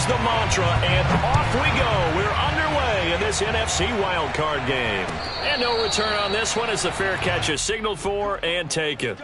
is the mantra, and off we go. We're underway in this NFC wildcard game. And no return on this one as the fair catch is signaled for and taken.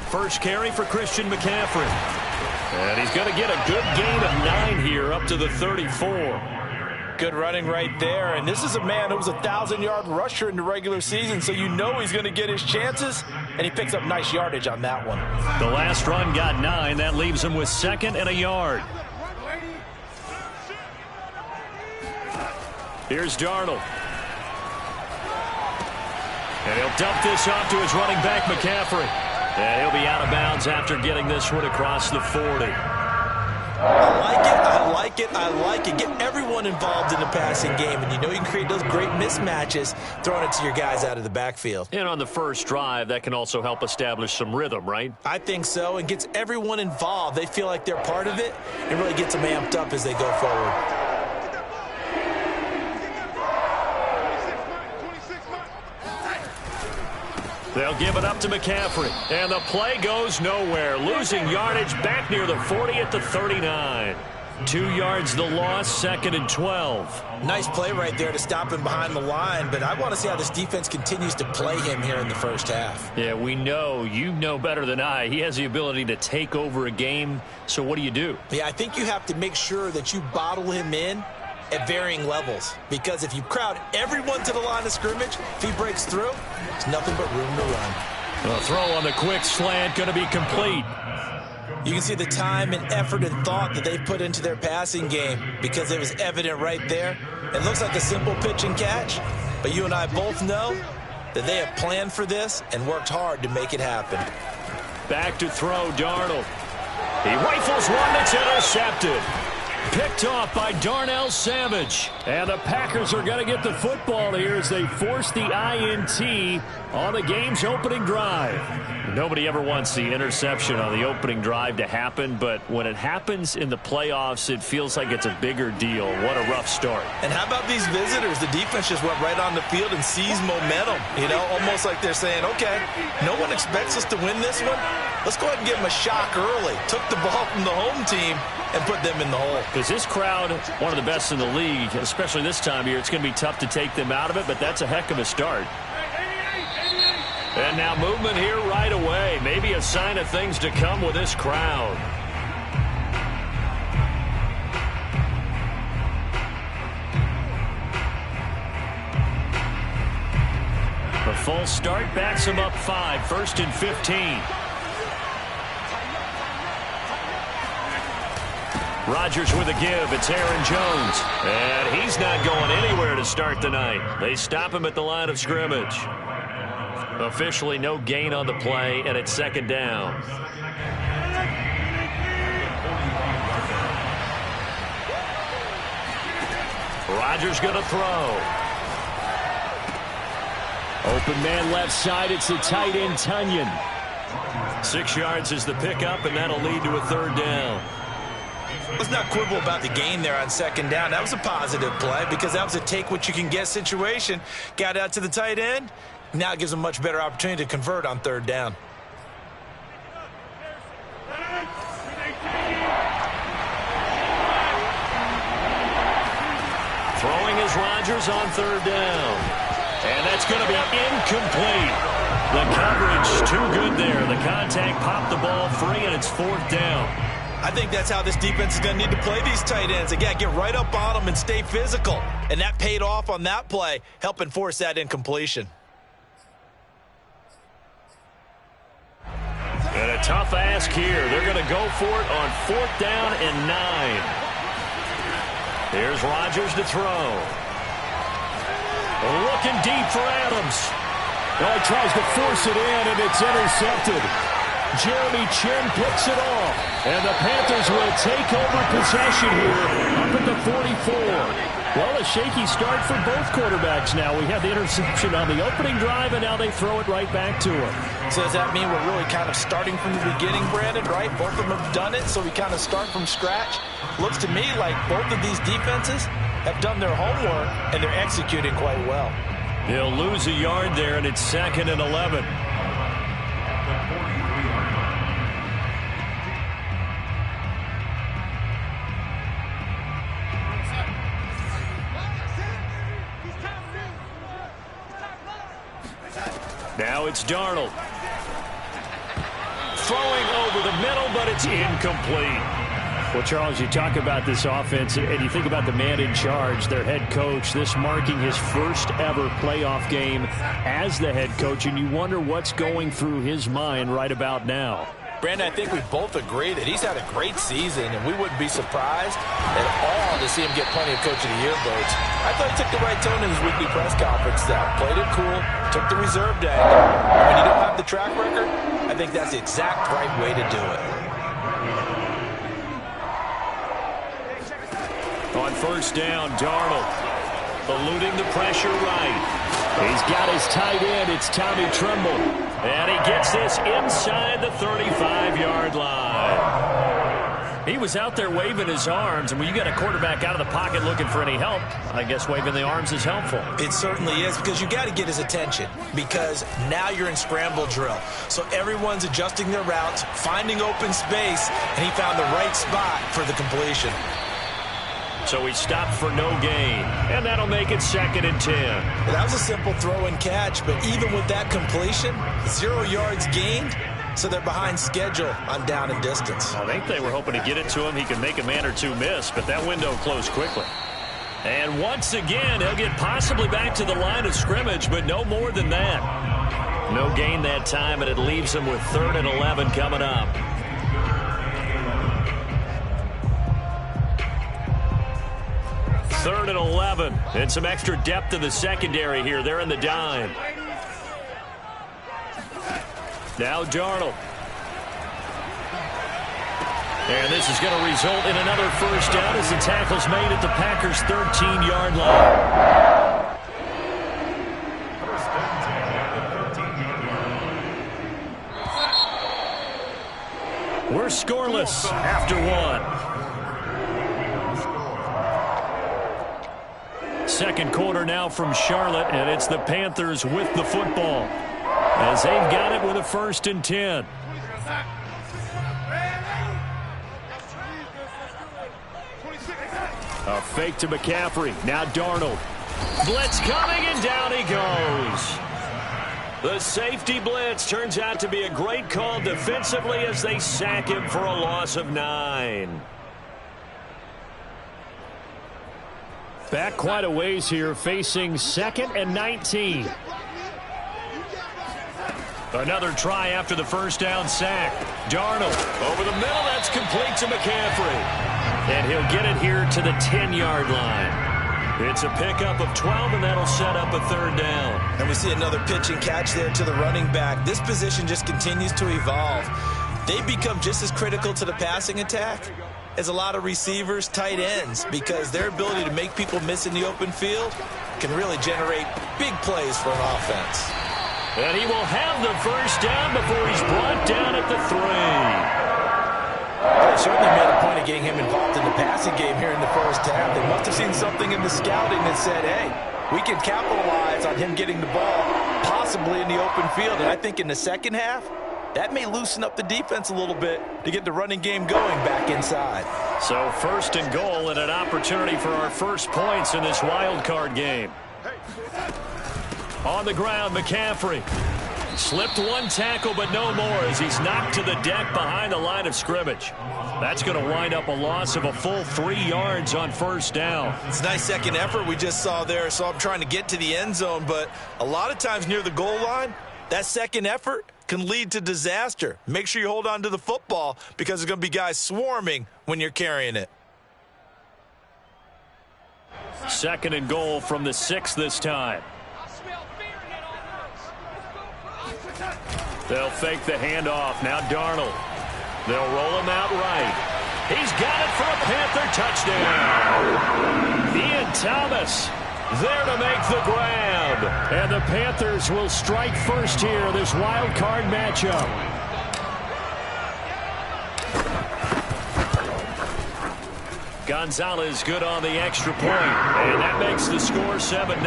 First carry for Christian McCaffrey. And he's going to get a good gain of 9 here up to the 34. Good running right there. And this is a man who was a 1,000-yard rusher in the regular season, so you know he's going to get his chances, and he picks up nice yardage on that one. The last run got 9. That leaves him with 2nd and a yard. Here's Darnold. And he'll dump this off to his running back, McCaffrey. And he'll be out of bounds after getting this one across the 40. I like it. Get everyone involved in the passing game, and you know you can create those great mismatches throwing it to your guys out of the backfield. And on the first drive, that can also help establish some rhythm, right? I think so, and gets everyone involved. They feel like they're part of it, and really gets them amped up as they go forward. They'll give it up to McCaffrey. And the play goes nowhere. Losing yardage back near the 40 at the 39. 2 yards the loss, 2nd and 12. Nice play right there to stop him behind the line, but I want to see how this defense continues to play him here in the first half. Yeah, we know. You know better than I. He has the ability to take over a game, so what do you do? Yeah, I think you have to make sure that you bottle him in at varying levels, because if you crowd everyone to the line of scrimmage, if he breaks through, there's nothing but room to run. The throw on the quick slant going to be complete. You can see the time and effort and thought that they put into their passing game, because it was evident right there. It looks like a simple pitch and catch, but you and I both know that they have planned for this and worked hard to make it happen. Back to throw, Darnold. He rifles one that's intercepted. Picked off by Darnell Savage. And the Packers are going to get the football here as they force the INT on the game's opening drive. Nobody ever wants the interception on the opening drive to happen, but when it happens in the playoffs, it feels like it's a bigger deal. What a rough start. And how about these visitors? The defense just went right on the field and seized momentum. You know, almost like they're saying, okay, no one expects us to win this one. Let's go ahead and give them a shock early. Took the ball from the home team and put them in the hole. Because this crowd, one of the best in the league, especially this time of year, it's going to be tough to take them out of it, but that's a heck of a start. And now movement here right away. Maybe a sign of things to come with this crowd. The full start backs him up 5, 1st and 15. Rodgers with a give. It's Aaron Jones. And he's not going anywhere to start the night. They stop him at the line of scrimmage. Officially no gain on the play, and it's 2nd down. Rodgers going to throw. Open man left side. It's the tight end, Tunyon. 6 yards is the pickup, and that'll lead to a 3rd down. Let's not quibble about the gain there on 2nd down. That was a positive play because that was a take-what-you-can-get situation. Got out to the tight end. Now it gives them a much better opportunity to convert on 3rd down. Throwing is Rodgers on 3rd down. And that's going to be incomplete. The coverage too good there. The contact popped the ball free, and it's 4th down. I think that's how this defense is going to need to play these tight ends. They got to get right up on them and stay physical. And that paid off on that play, helping force that incompletion. And a tough ask here. They're going to go for it on 4th down and 9. Here's Rodgers to throw. Looking deep for Adams. Well, he tries to force it in, and it's intercepted. Jeremy Chinn picks it off. And the Panthers will take over possession here up at the 44. Well, a shaky start for both quarterbacks now. We had the interception on the opening drive, and now they throw it right back to him. So does that mean we're really kind of starting from the beginning, Brandon, right? Both of them have done it, so we kind of start from scratch. Looks to me like both of these defenses have done their homework, and they're executing quite well. He'll lose a yard there, and it's 2nd and 11. Now it's Darnold. Throwing over the middle, but it's incomplete. Well, Charles, you talk about this offense, and you think about the man in charge, their head coach, this marking his first ever playoff game as the head coach, and you wonder what's going through his mind right about now. Brandon, I think we both agree that he's had a great season, and we wouldn't be surprised at all to see him get plenty of Coach of the Year votes. I thought he took the right tone in his weekly press conference, though. Played it cool, took the reserve day. And when you don't have the track record, I think that's the exact right way to do it. On first down, Darnold eluding the pressure right. He's got his tight end. It's Tommy Tremble. And he gets this inside the 35-yard line. He was out there waving his arms, and when you got a quarterback out of the pocket looking for any help, I guess waving the arms is helpful. It certainly is, because you got to get his attention, because now you're in scramble drill. So everyone's adjusting their routes, finding open space, and he found the right spot for the completion. So he stopped for no gain, and that'll make it 2nd and 10. Well, that was a simple throw and catch, but even with that completion, 0 yards gained, so they're behind schedule on down and distance. I think they were hoping to get it to him. He could make a man or two miss, but that window closed quickly. And once again, he'll get possibly back to the line of scrimmage, but no more than that. No gain that time, and it leaves him with 3rd and 11 coming up. 3rd and 11, and some extra depth in the secondary here. They're in the dime. Now Darnold. And this is going to result in another first down as the tackle's made at the Packers' 13-yard line. We're scoreless after one. Second quarter now from Charlotte, and it's the Panthers with the football as they've got it with a 1st and 10. A fake to McCaffrey. Now Darnold. Blitz coming, and down he goes. The safety blitz turns out to be a great call defensively as they sack him for a loss of 9. Back quite a ways here, facing 2nd and 19. Another try after the first down sack. Darnold over the middle. That's complete to McCaffrey. And he'll get it here to the 10-yard line. It's a pickup of 12, and that'll set up a 3rd down. And we see another pitch and catch there to the running back. This position just continues to evolve. They become just as critical to the passing attack as a lot of receivers, tight ends, because their ability to make people miss in the open field can really generate big plays for an offense. And he will have the first down before he's brought down at the 3. They certainly made a point of getting him involved in the passing game here in the first half. They must have seen something in the scouting that said, hey, we can capitalize on him getting the ball possibly in the open field. And I think in the second half, that may loosen up the defense a little bit to get the running game going back inside. So 1st and goal, and an opportunity for our first points in this wild card game. On the ground, McCaffrey. Slipped one tackle, but no more as he's knocked to the deck behind the line of scrimmage. That's going to wind up a loss of a full 3 yards on first down. It's a nice second effort we just saw there. So I'm trying to get to the end zone, but a lot of times near the goal line, that second effort can lead to disaster. Make sure you hold on to the football because there's going to be guys swarming when you're carrying it. 2nd and goal from the 6 this time. They'll fake the handoff. Now Darnold. They'll roll him out right. He's got it for a Panther touchdown. Ian Thomas there to make the grab. And the Panthers will strike first here, this wild card matchup. Gonzalez good on the extra point, and that makes the score 7-0.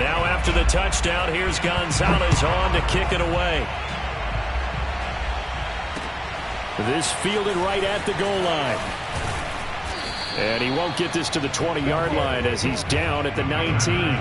Now after the touchdown, here's Gonzalez on to kick it away. This fielded right at the goal line. And he won't get this to the 20-yard line as he's down at the 19.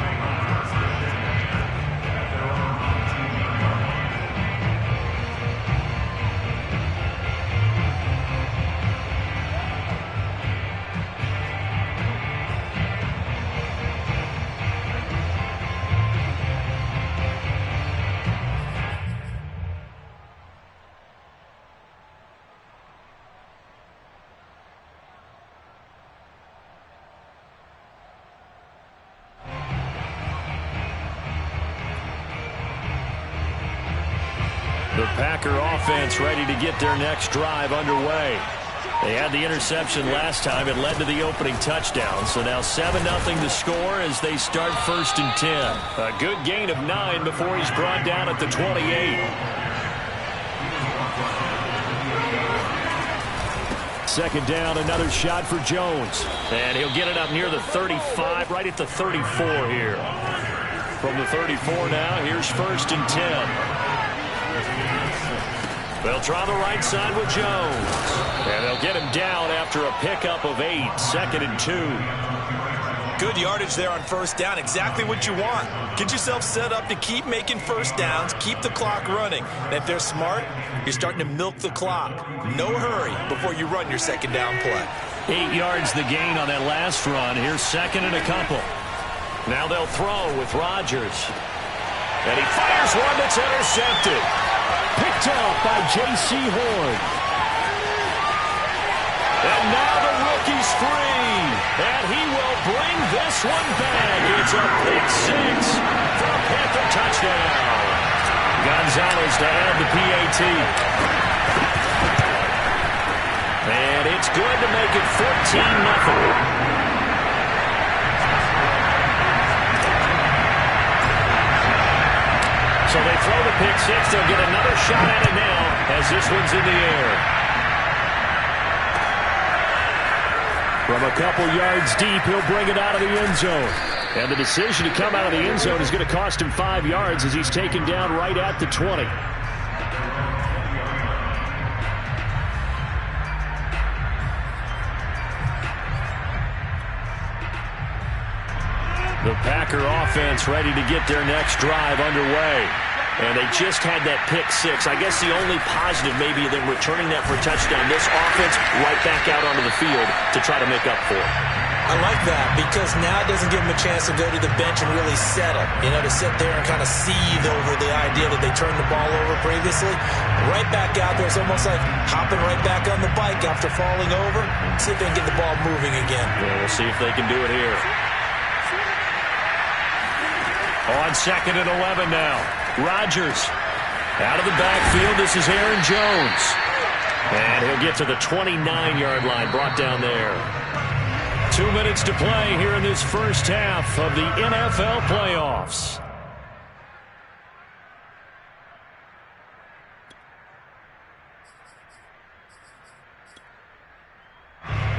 The Packer offense ready to get their next drive underway. They had the interception last time. It led to the opening touchdown. So now 7-0 the score as they start 1st and 10. A good gain of 9 before he's brought down at the 28. Second down, another shot for Jones. And he'll get it up near the 35, right at the 34 here. From the 34 now, here's 1st and 10. They'll try the right side with Jones. And they'll get him down after a pickup of 8. 2nd and 2. Good yardage there on 1st down. Exactly what you want. Get yourself set up to keep making 1st downs. Keep the clock running. And if they're smart, you're starting to milk the clock. No hurry before you run your 2nd down play. 8 yards the gain on that last run. Here's 2nd and a couple. Now they'll throw with Rodgers. And he fires one that's intercepted. Picked off by J.C. Horn. And now the rookie's free. And he will bring this one back. It's a pick 6 for a Panther touchdown. Gonzalez to add the PAT. And it's good to make it 14-0. So they throw the pick 6. They'll get another shot at it now as this one's in the air. From a couple yards deep, he'll bring it out of the end zone. And the decision to come out of the end zone is going to cost him 5 yards as he's taken down right at the 20. The Packer offense ready to get their next drive underway. And they just had that pick 6. I guess the only positive maybe than returning that for a touchdown. This offense right back out onto the field to try to make up for it. I like that because now it doesn't give them a chance to go to the bench and really settle. You know, to sit there and kind of seethe over the idea that they turned the ball over previously. Right back out there. It's almost like hopping right back on the bike after falling over. See if they can get the ball moving again. Yeah, we'll see if they can do it here. On 2nd and 11 now. Rodgers out of the backfield. This is Aaron Jones. And he'll get to the 29-yard line, brought down there. 2 minutes to play here in this first half of the NFL playoffs.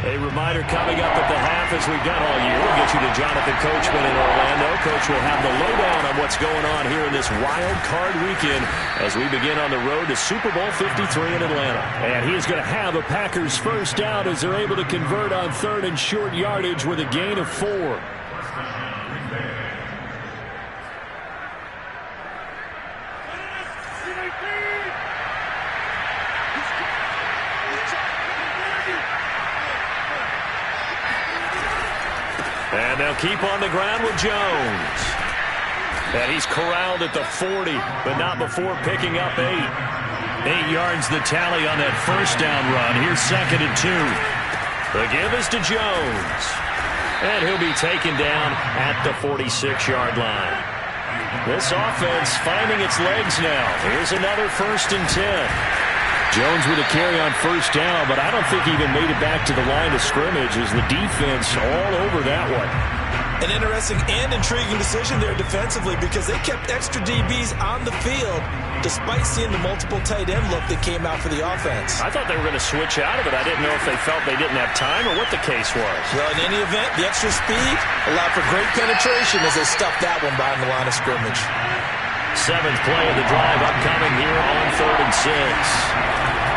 A reminder coming up at the half, as we've done all year. We'll get you to Jonathan Coachman in Orlando. Coach will have the lowdown on what's going on here in this wild card weekend as we begin on the road to Super Bowl 53 in Atlanta. And he is going to have a Packers first down as they're able to convert on 3rd and short yardage with a gain of 4. And they'll keep on the ground with Jones. And he's corralled at the 40, but not before picking up 8. 8 yards the tally on that first down run. Here's 2nd and 2. The give is to Jones. And he'll be taken down at the 46-yard line. This offense finding its legs now. Here's another 1st and 10. Jones with a carry on 1st down, but I don't think he even made it back to the line of scrimmage as the defense all over that one. An interesting and intriguing decision there defensively because they kept extra DBs on the field despite seeing the multiple tight end look that came out for the offense. I thought they were going to switch out of it. I didn't know if they felt they didn't have time or what the case was. Well, in any event, the extra speed allowed for great penetration as they stuffed that one behind the line of scrimmage. 7th play of the drive upcoming here on 3rd and 6.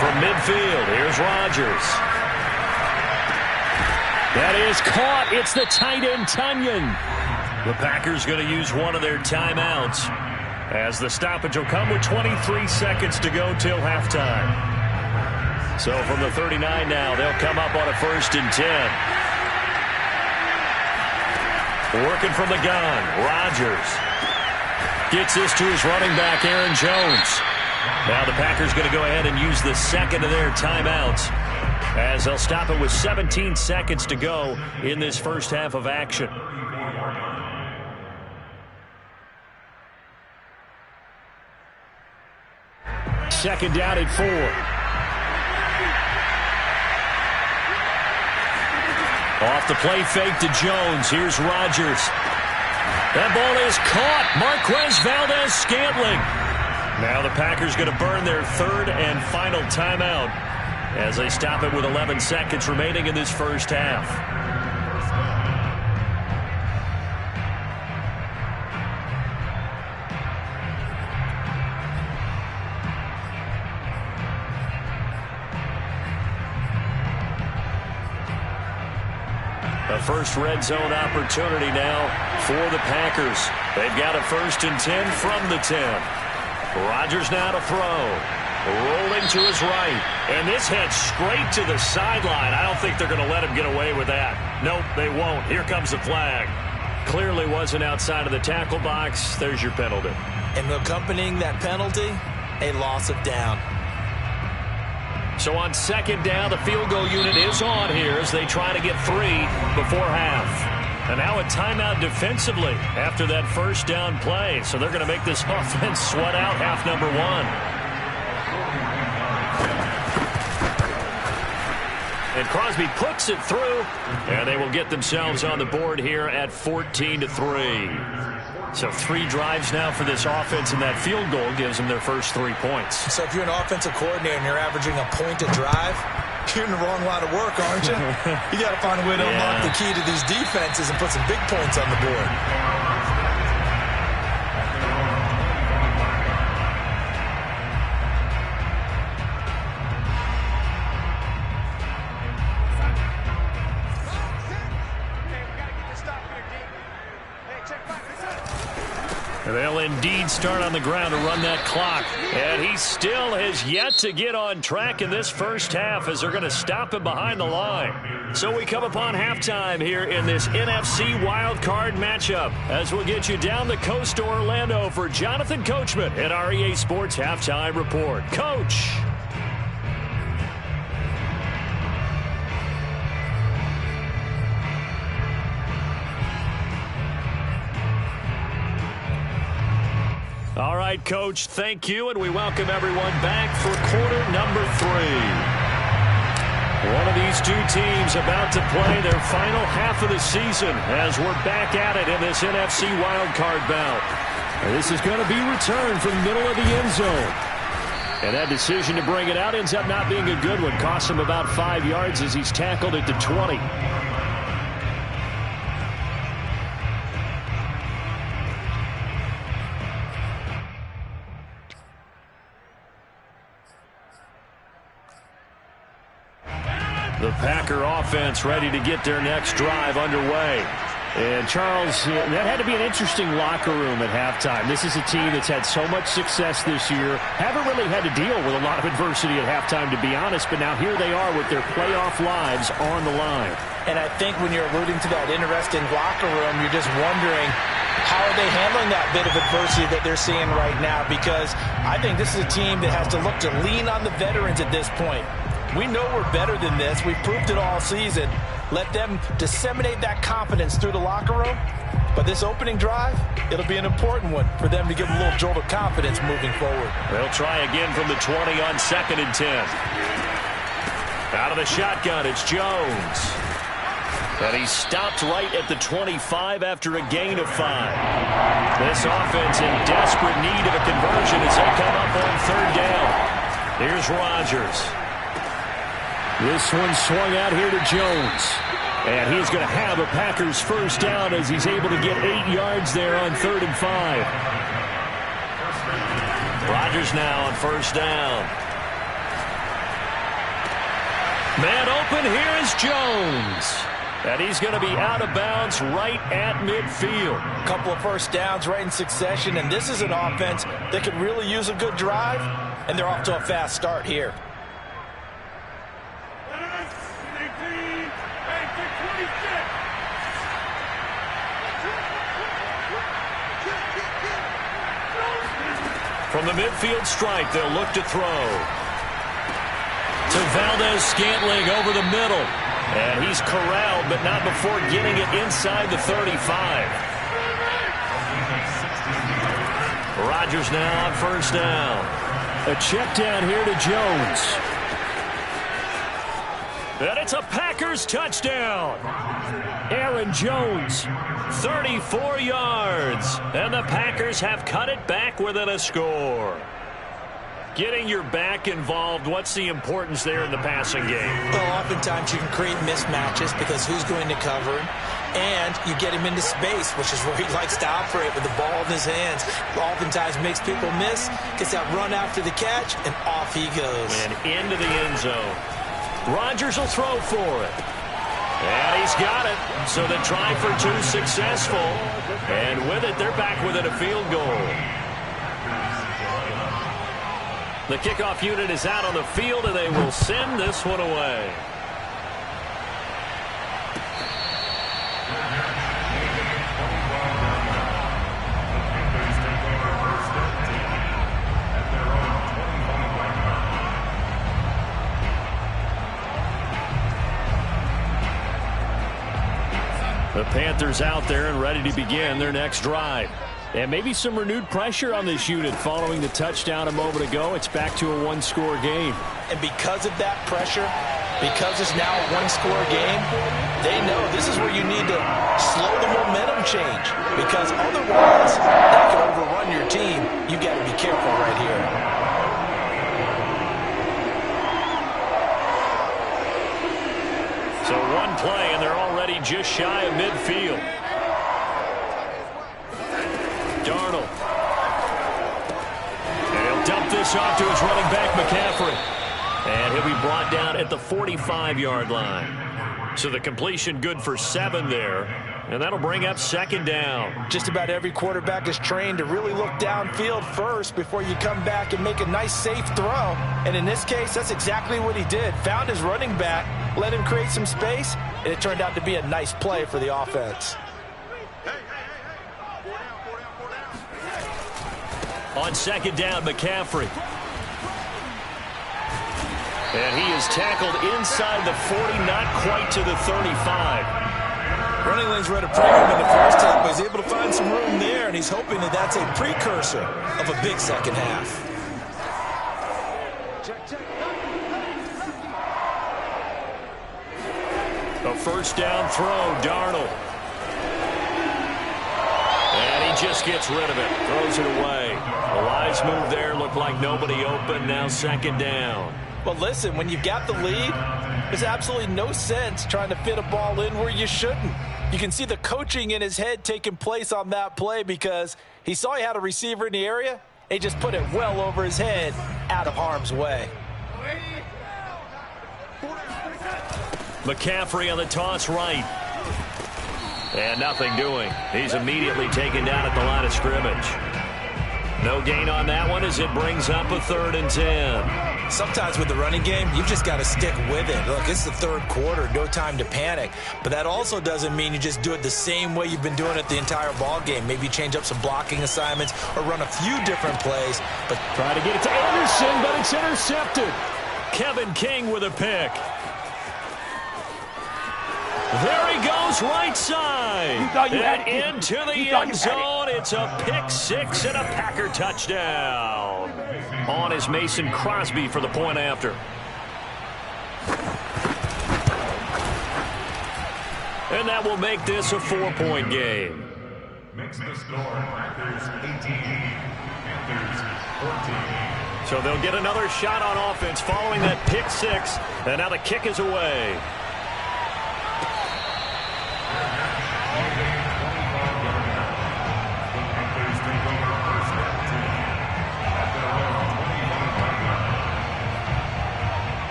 From midfield, here's Rodgers. That is caught. It's the tight end, Tonyan. The Packers going to use one of their timeouts as the stoppage will come with 23 seconds to go till halftime. So from the 39 now, they'll come up on a 1st and 10. Working from the gun, Rodgers gets this to his running back, Aaron Jones. Now the Packers going to go ahead and use the second of their timeouts as they'll stop it with 17 seconds to go in this first half of action. Second down at 4. Off the play fake to Jones. Here's Rodgers. That ball is caught. Marquez Valdes-Scantling. Now the Packers going to burn their 3rd and final timeout as they stop it with 11 seconds remaining in this first half. The first red zone opportunity now for the Packers. They've got a 1st and 10 from the 10. Rodgers now to throw. Rolling to his right. And this heads straight to the sideline. I don't think they're going to let him get away with that. Nope, they won't. Here comes the flag. Clearly wasn't outside of the tackle box. There's your penalty. And accompanying that penalty, a loss of down. So on 2nd down, the field goal unit is on here as they try to get 3 before half. And now a timeout defensively after that 1st down play. So they're going to make this offense sweat out half number 1. And Crosby puts it through, and they will get themselves on the board here at 14-3. So 3 drives now for this offense, and that field goal gives them their first 3 points. So if you're an offensive coordinator and you're averaging a point a drive, you're in the wrong line of work, aren't you? You got to find a way to unlock the key to these defenses and put some big points on the board. They'll indeed start on the ground to run that clock. And he still has yet to get on track in this first half as they're going to stop him behind the line. So we come upon halftime here in this NFC wildcard matchup as we'll get you down the coast to Orlando for Jonathan Coachman at our EA Sports Halftime Report. Coach. All right, Coach, thank you, and we welcome everyone back for quarter number 3. One of these 2 teams about to play their final half of the season as we're back at it in this NFC wildcard bout. And this is going to be returned from the middle of the end zone. And that decision to bring it out ends up not being a good one. Costs him about 5 yards as he's tackled at the 20. The Packer offense ready to get their next drive underway. And, Charles, that had to be an interesting locker room at halftime. This is a team that's had so much success this year. Haven't really had to deal with a lot of adversity at halftime, to be honest. But now here they are with their playoff lives on the line. And I think when you're alluding to that interesting locker room, you're just wondering, how are they handling that bit of adversity that they're seeing right now? Because I think this is a team that has to look to lean on the veterans at this point. We know we're better than this. We've proved it all season. Let them disseminate that confidence through the locker room. But this opening drive, it'll be an important one for them to give them a little jolt of confidence moving forward. They'll try again from the 20 on 2nd and 10. Out of the shotgun, it's Jones. And he's stopped right at the 25 after a gain of 5. This offense in desperate need of a conversion as they come up on 3rd down. Here's Rodgers. This one swung out here to Jones. And he's going to have a Packers first down as he's able to get 8 yards there on 3rd and 5. Rodgers now on 1st down. Man open, here is Jones. And he's going to be out of bounds right at midfield. A couple of first downs right in succession, and this is an offense that could really use a good drive, and they're off to a fast start here. From the midfield stripe, they'll look to throw. To Valdez-Scantling over the middle. And he's corralled, but not before getting it inside the 35. Rodgers now on 1st down. A check down here to Jones. And it's a Packers touchdown. Aaron Jones, 34 yards. And the Packers have cut it back within a score. Getting your back involved, what's the importance there in the passing game? Well, oftentimes you can create mismatches because who's going to cover him, and you get him into space, which is where he likes to operate with the ball in his hands. Oftentimes makes people miss, gets that run after the catch, and off he goes. And into the end zone. Rodgers will throw for it. And he's got it. So the try for 2 successful. And with it, they're back within a field goal. The kickoff unit is out on the field, and they will send this one away. The Panthers out there and ready to begin their next drive. And maybe some renewed pressure on this unit following the touchdown a moment ago. It's back to a 1-score game. And because of that pressure, because it's now a 1-score game, they know this is where you need to slow the momentum change. Because otherwise, that could overrun your team. You've got to be careful right here. So one play, and they're already just shy of midfield. Darnold. And he'll dump this off to his running back, McCaffrey. And he'll be brought down at the 45-yard line. So the completion good for 7 there. And that'll bring up 2nd down. Just about every quarterback is trained to really look downfield first before you come back and make a nice, safe throw. And in this case, that's exactly what he did. Found his running back, let him create some space, and it turned out to be a nice play for the offense. On 2nd down, McCaffrey. And he is tackled inside the 40, not quite to the 35. Running lanes read a premium in the first half, but he's able to find some room there, and he's hoping that that's a precursor of a big second half. A 1st down throw, Darnold. And he just gets rid of it, throws it away. A wise move there, looked like nobody open, now 2nd down. Well, listen, when you've got the lead, there's absolutely no sense trying to fit a ball in where you shouldn't. You can see the coaching in his head taking place on that play because he saw he had a receiver in the area. He just put it well over his head, out of harm's way. McCaffrey on the toss right. And nothing doing. He's immediately taken down at the line of scrimmage. No gain on that one as it brings up a 3rd and 10. Sometimes with the running game, you've just got to stick with it. Look, it's the 3rd quarter, no time to panic. But that also doesn't mean you just do it the same way you've been doing it the entire ball game. Maybe change up some blocking assignments or run a few different plays. But try to get it to Anderson, but it's intercepted. Kevin King with a pick. There he goes, right side. And into the end zone. It's a pick six and a Packer touchdown. On is Mason Crosby for the point after. And that will make this a 4-point game. Makes the score Packers 18, Panthers 14. So they'll get another shot on offense following that pick six. And now the kick is away.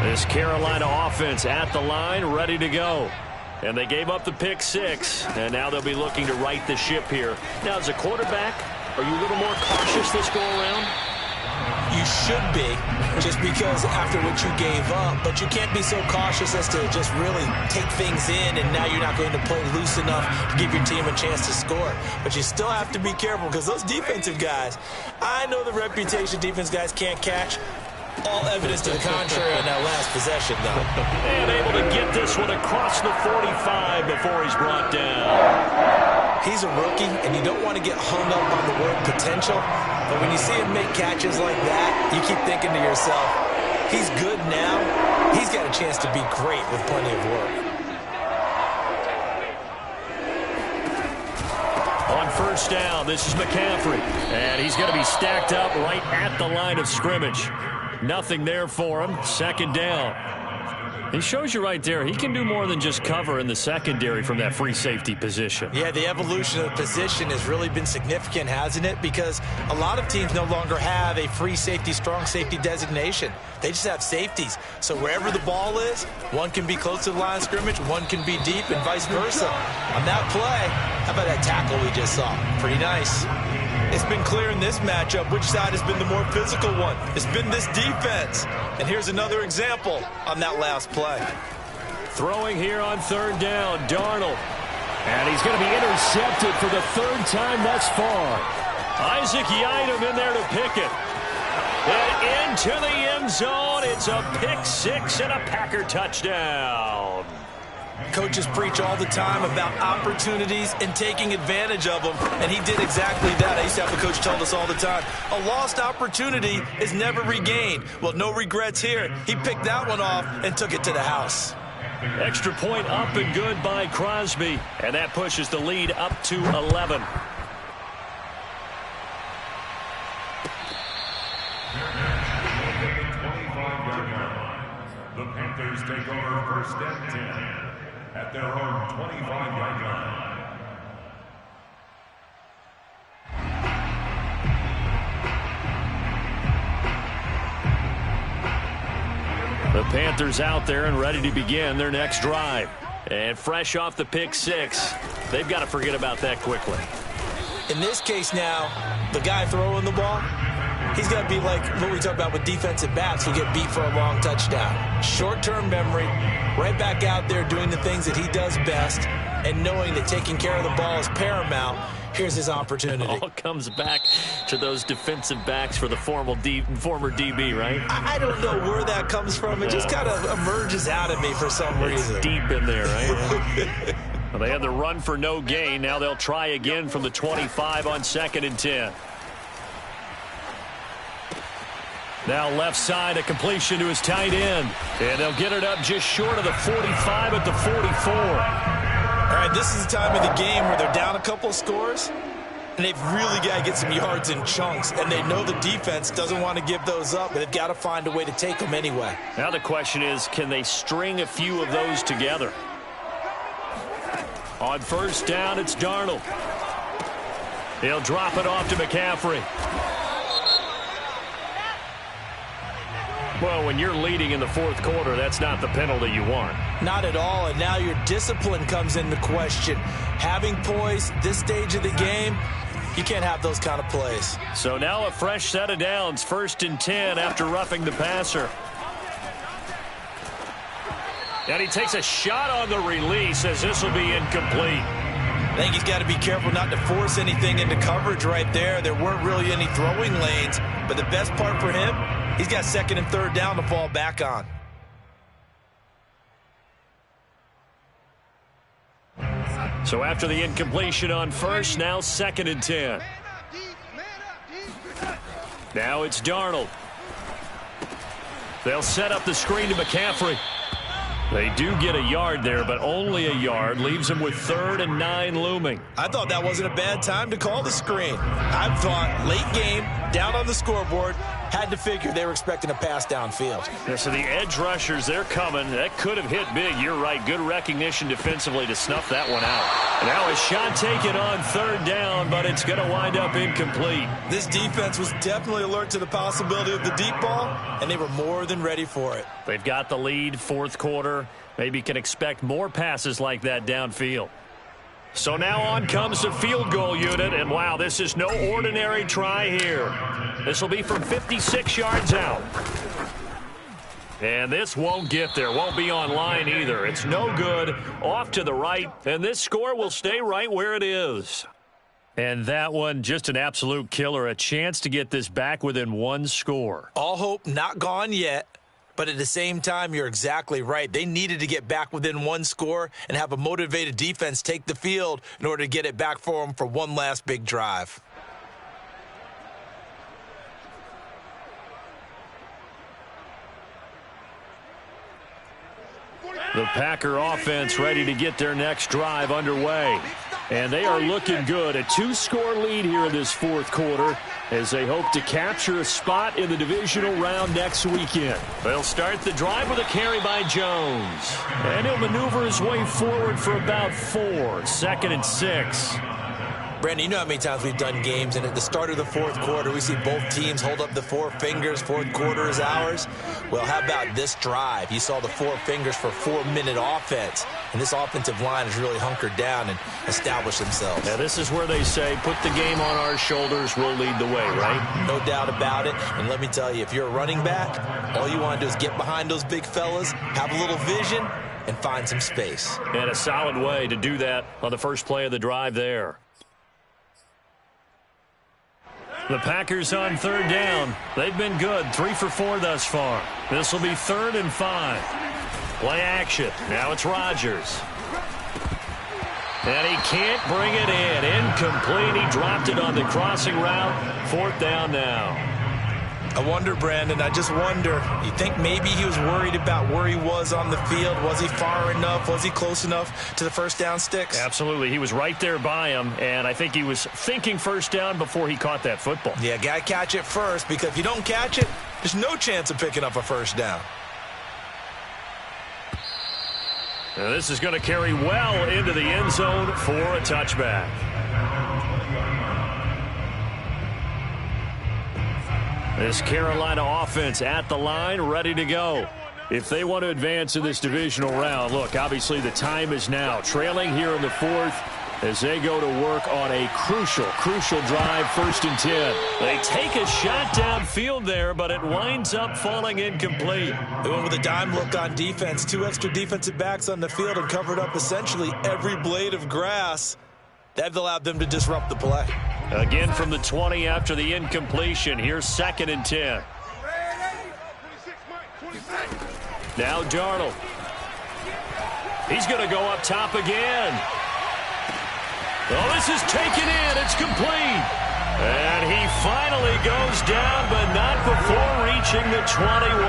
This Carolina offense at the line, ready to go. And they gave up the pick six, and now they'll be looking to right the ship here. Now, as a quarterback, are you a little more cautious this go-around? You should be, just because after what you gave up, but you can't be so cautious as to just really take things in, and now you're not going to play loose enough to give your team a chance to score. But you still have to be careful, because those defensive guys, I know the reputation defense guys can't catch. All evidence to the contrary on that last possession, though. And able to get this one across the 45 before he's brought down. He's a rookie, and you don't want to get hung up on the word potential. But when you see him make catches like that, you keep thinking to yourself, he's good now. He's got a chance to be great with plenty of work. On first down, this is McCaffrey. And he's going to be stacked up right at the line of scrimmage. Nothing there for him. Second down. He shows you right there, he can do more than just cover in the secondary from that free safety position. Yeah, the evolution of the position has really been significant, hasn't it? Because a lot of teams no longer have a free safety, strong safety designation. They just have safeties. So wherever the ball is, one can be close to the line of scrimmage, one can be deep, and vice versa. On that play, how about that tackle we just saw? Pretty nice. It's been clear in this matchup which side has been the more physical one. It's been this defense. And here's another example on that last play. Throwing here on third down, Darnold. And he's going to be intercepted for the third time thus far. Isaac Yiadom in there to pick it. And into the end zone. It's a pick six and a Packer touchdown. Coaches preach all the time about opportunities and taking advantage of them, and he did exactly that. I used to have a coach tell us all the time, a lost opportunity is never regained. Well, no regrets here. He picked that one off and took it to the house. Extra point up and good by Crosby, and that pushes the lead up to 11. The Panthers take over first and 10 at their own 25-yard line. The Panthers out there and ready to begin their next drive. And fresh off the pick six, they've got to forget about that quickly. In this case now, the guy throwing the ball, he's got to be like what we talk about with defensive backs who get beat for a long touchdown. Short-term memory, right back out there doing the things that he does best, and knowing that taking care of the ball is paramount. Here's his opportunity. All comes back to those defensive backs for the former DB, right? I don't know where that comes from. It just kind of emerges out of me for some reason. It's deep in there, right? Well, they had the run for no gain. Now they'll try again from the 25 on 2nd and 10. Now left side, a completion to his tight end. And they'll get it up just short of the 45 at the 44. All right, this is the time of the game where they're down a couple scores, and they've really got to get some yards in chunks, and they know the defense doesn't want to give those up, but they've got to find a way to take them anyway. Now the question is, can they string a few of those together? On first down, it's Darnold. He'll drop it off to McCaffrey. Well, when you're leading in the fourth quarter, that's not the penalty you want. Not at all, and now your discipline comes into question. Having poise this stage of the game, you can't have those kind of plays. So now a fresh set of downs, 1st and 10 after roughing the passer. And he takes a shot on the release as this will be incomplete. think he's got to be careful not to force anything into coverage right there. There weren't really any throwing lanes, but the best part for him, he's got second and third down to fall back on. So after the incompletion on first, now 2nd and 10. Now it's Darnold. They'll set up the screen to McCaffrey. They do get a yard there, but only a yard. Leaves them with 3rd and 9 looming. I thought that wasn't a bad time to call the screen. I thought late game, down on the scoreboard, had to figure they were expecting a pass downfield. Yeah, so the edge rushers, they're coming. That could have hit big. You're right. Good recognition defensively to snuff that one out. Now a shot taken on 3rd down, but it's going to wind up incomplete. This defense was definitely alert to the possibility of the deep ball, and they were more than ready for it. They've got the lead, 4th quarter. Maybe can expect more passes like that downfield. So now on comes the field goal unit, and wow, this is no ordinary try here. This will be from 56 yards out. And this won't get there, won't be on line either. It's no good, off to the right, and this score will stay right where it is. And that one, just an absolute killer, a chance to get this back within 1 score. All hope not gone yet. But at the same time, you're exactly right. They needed to get back within 1 score and have a motivated defense take the field in order to get it back for them for one last big drive. The Packer offense ready to get their next drive underway. And they are looking good. A 2-score lead here in this 4th quarter as they hope to capture a spot in the divisional round next weekend. They'll start the drive with a carry by Jones. And he'll maneuver his way forward for about 4. 2nd and 6. Brandon, you know how many times we've done games, and at the start of the 4th quarter, we see both teams hold up the 4 fingers, 4th quarter is ours. Well, how about this drive? You saw the 4 fingers for 4-minute offense, and this offensive line has really hunkered down and established themselves. Now, this is where they say, put the game on our shoulders, we'll lead the way, right? No doubt about it, and let me tell you, if you're a running back, all you want to do is get behind those big fellas, have a little vision, and find some space. And a solid way to do that on the first play of the drive there. The Packers on 3rd down. They've been good, 3 for 4 thus far. This will be 3rd and 5. Play action. Now it's Rodgers. And he can't bring it in. Incomplete. He dropped it on the crossing route. 4th down now. I wonder, Brandon, I just wonder, you think maybe he was worried about where he was on the field? Was he far enough? Was he close enough to the first down sticks? Absolutely. He was right there by him, and I think he was thinking first down before he caught that football. Yeah, got to catch it first, because if you don't catch it, there's no chance of picking up a first down. Now this is going to carry well into the end zone for a touchback. This Carolina offense at the line, ready to go. If they want to advance in this divisional round, look, obviously the time is now. Trailing here in the 4th as they go to work on a crucial drive, 1st and 10. They take a shot downfield there, but it winds up falling incomplete. They went with a dime look on defense. 2 extra defensive backs on the field and covered up essentially every blade of grass. That allowed them to disrupt the play. Again from the 20 after the incompletion. Here's 2nd and 10. Now Darnold. He's going to go up top again. Oh, this is taken in. It's complete. And he finally goes down, but not before reaching the 21.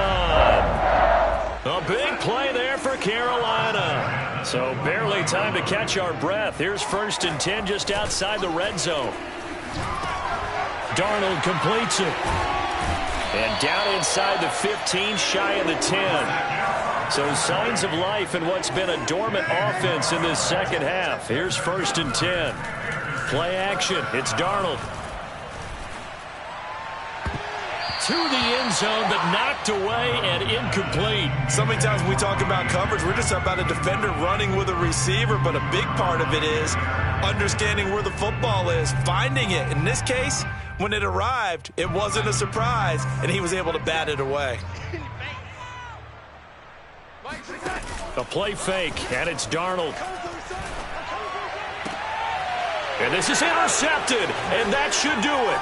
A big play there for Carolina. So barely time to catch our breath. Here's 1st and 10 just outside the red zone. Darnold completes it. And down inside the 15, shy of the 10. So signs of life in what's been a dormant offense in this second half. Here's 1st and 10. Play action. It's Darnold. To the end zone, but knocked away and incomplete. So many times when we talk about coverage, we're just about a defender running with a receiver, but a big part of it is understanding where the football is, finding it. In this case, when it arrived, it wasn't a surprise, and he was able to bat it away. A play fake, and it's Darnold. And this is intercepted, and that should do it.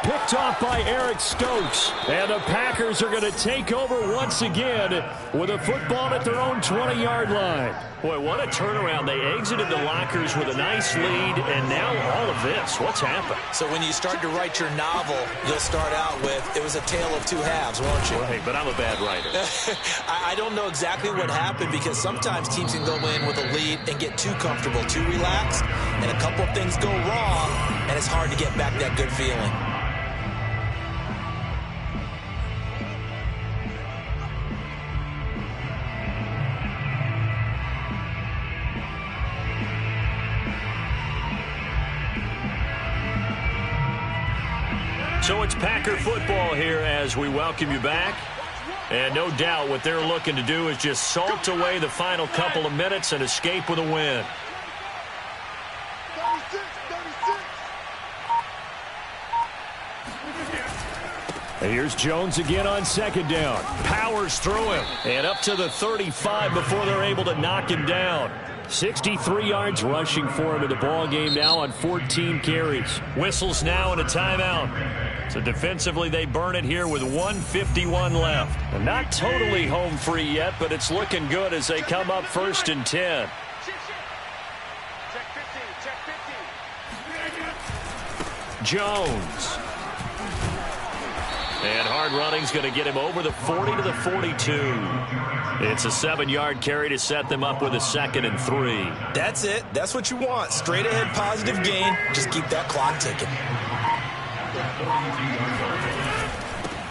Picked off by Eric Stokes. And the Packers are going to take over once again with a football at their own 20-yard line. Boy, what a turnaround. They exited the lockers with a nice lead, and now all of this. What's happened? So when you start to write your novel, you'll start out with, it was a tale of two halves, won't you? Right, but I'm a bad writer. I don't know exactly what happened, because sometimes teams can go in with a lead and get too comfortable, too relaxed, and a couple of things go wrong, and it's hard to get back that good feeling. So it's Packer football here as we welcome you back. And no doubt what they're looking to do is just salt away the final couple of minutes and escape with a win. 36. And here's Jones again on second down. Powers through him. And up to the 35 before they're able to knock him down. 63 yards rushing for him in the ball game now on 14 carries. Whistles now and a timeout. So defensively they burn it here with 1:51 left. And not totally home free yet, but it's looking good as they come up 1st and 10. Jones. And hard running's going to get him over the 40 to the 42. It's a 7-yard carry to set them up with a 2nd and 3. That's it. That's what you want. Straight ahead positive gain. Just keep that clock ticking.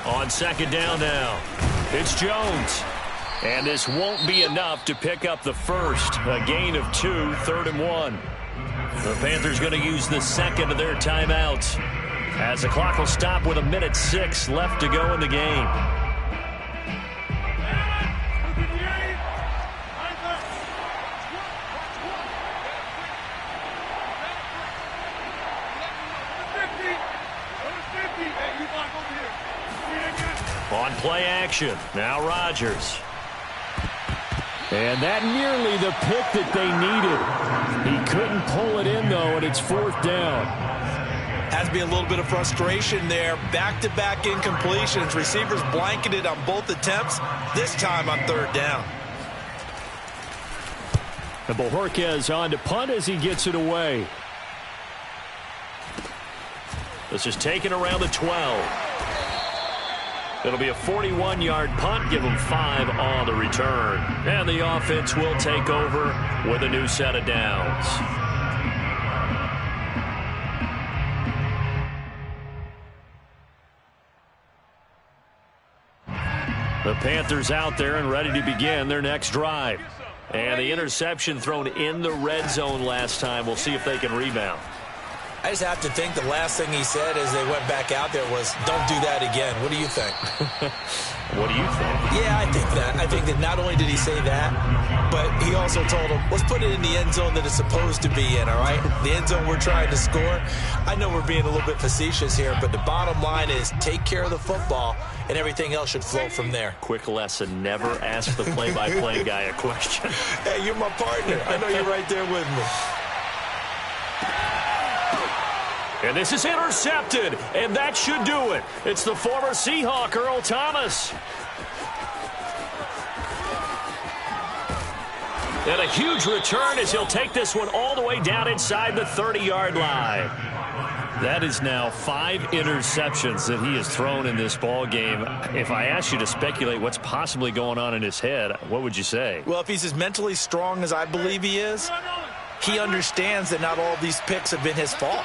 On second down now, it's Jones. And this won't be enough to pick up the first. A gain of 2, 3rd and 1. The Panthers going to use the second of their timeouts, as the clock will stop with 1:06 left to go in the game. On play action, now Rodgers. And that nearly the pick that they needed. He couldn't pull it in, though, and it's 4th down. Has to be a little bit of frustration there. Back-to-back incompletions. Receivers blanketed on both attempts, this time on 3rd down. And Bojorquez on to punt as he gets it away. This is taken around the 12. It'll be a 41-yard punt. Give them 5 on the return. And the offense will take over with a new set of downs. The Panthers out there and ready to begin their next drive. And the interception thrown in the red zone last time. We'll see if they can rebound. I just have to think the last thing he said as they went back out there was, don't do that again. What do you think? What do you think? Yeah, I think that. I think that not only did he say that, but he also told him, let's put it in the end zone that it's supposed to be in, all right? The end zone we're trying to score. I know we're being a little bit facetious here, but the bottom line is take care of the football, and everything else should flow from there. Quick lesson, never ask the play-by-play guy a question. Hey, you're my partner. I know you're right there with me. And this is intercepted, and that should do it. It's the former Seahawk, Earl Thomas. And a huge return as he'll take this one all the way down inside the 30-yard line. That is now 5 interceptions that he has thrown in this ball game. If I asked you to speculate what's possibly going on in his head, what would you say? Well, if he's as mentally strong as I believe he is, he understands that not all of these picks have been his fault.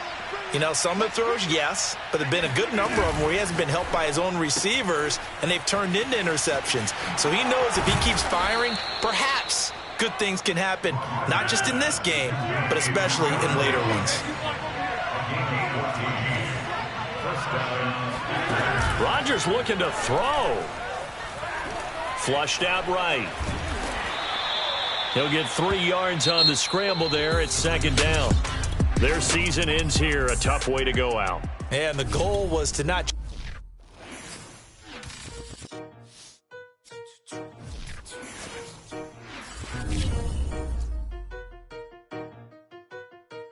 You know, some of the throws, yes, but there have been a good number of them where he hasn't been helped by his own receivers, and they've turned into interceptions. So he knows if he keeps firing, perhaps good things can happen, not just in this game, but especially in later ones. Rodgers looking to throw. Flushed out right. He'll get 3 yards on the scramble there. It's 2nd down. Their season ends here. A tough way to go out. And the goal was to not